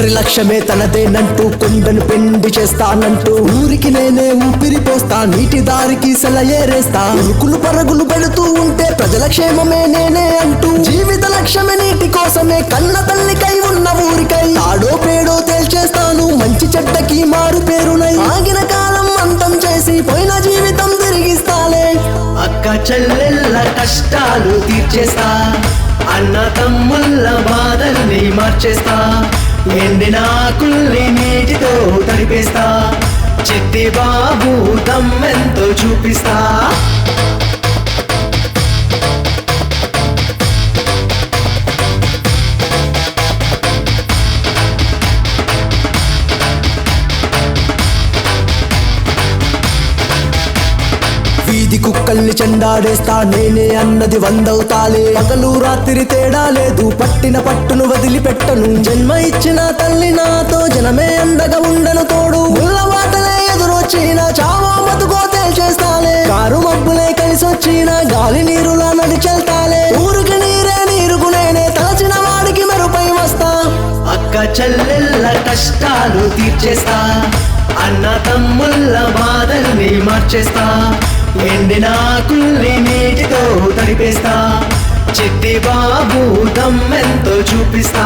తండ్రి లక్ష్యమే తనదేనంటూ కొండను పెండి చేస్తానంటూ ఊరికి నేనే ఊపిరి పోస్తా నీటి దారికి సెలయేరేస్తా ఉరుకులు పరుగులు పెడుతూ ఉంటే ప్రజల క్షేమమే నేనే అంటూ జీవిత లక్ష్యమే నీటి కోసమే కన్న తల్లికై ఉన్న ఊరికై తాడో పేడో తేల్చేస్తాను మంచి చెడ్డకి మారు పేరునై ఆగిన కాలం అంతం చేసి పోయిన జీవితం తిరిగిస్తాలే అక్క చెల్లెళ్ళ కష్టాలు తీర్చేస్తా అన్న తమ్ముళ్ళ బాధల్ని మార్చేస్తా ఎండిన ఆకుల్ని నీటితో తడిపేస్తా చిట్టి బాబు దమ్మెంతో చూపిస్తా వీధి కుక్కల్ని చెండాడేస్తా నేనే అన్నది వందవుతాలే పగలు రాత్రి తేడా లేదు పట్టిన పట్టును వదిలిపెట్టను జన్మ ఇచ్చిన తల్లి నాతో జనమే అండగా ఉండను తోడు ముళ్ళవాటలే ఎదురొచ్చిన చావో బతుకో తేల్చేస్తాలే కారు మబ్బులే కలిసొచ్చిన గాలి నీరులా నడిచెళ్తాలే ఊరికి నీరే నీరుకు నేనే తలచిన వాడికి మెరుపై వస్తా అక్క చెల్లెళ్ళ కష్టాలు తీర్చేస్తా అన్న తమ్ముళ్ళ బాధల్ని మార్చేస్తా ఎండిన ఆకుల్ని నీటితో తడిపేస్తా చిట్టి బాబు దమ్మెంతో చూపిస్తా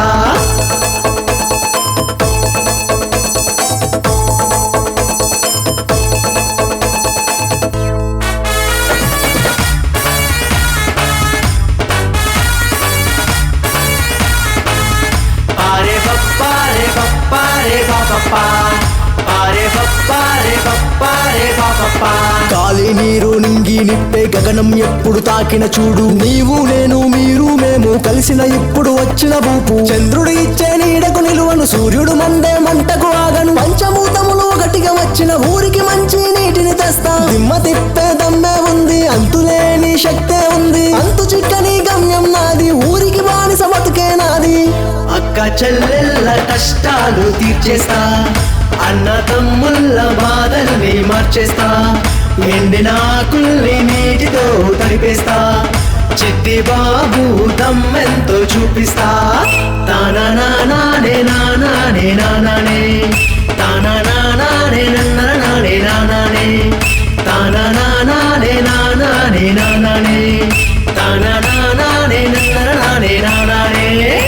అరే పప్పా రే పప్పా రే పాపప్పా అరే పప్పా రే పప్పా రే పాపప్పా గాలి నీరు నింగి నిప్పే గగనం ఎప్పుడు తాకిన చూడు నీవు నేను మీరు మేము కలిసిన ఇప్పుడు వచ్చిన బూపు చంద్రుడు ఇచ్చే నీడకు నిలువను సూర్యుడు మండే మంటకు ఆగను పంచభూతములు గట్టిగా వచ్చిన ఊరికి మంచి నీటిని తెస్తా దిమ్మ తిప్పే దమ్మే ఉంది అంతులేని శక్తే ఉంది అంతు చిక్కని గమ్యం నాది ఊరికి బానిస బతుకే నాది అక్క చెల్లెళ్ళ కష్టాలు తీర్చేస్తా అన్న తమ్ముళ్ళ బాధల్ని మార్చేస్తా ఎండిన ఆకుల్ని నీటితో తడిపేస్తా చిట్టి బాబు దమ్మెంతో చూపిస్తా తానా నానే నానా నే నానా నే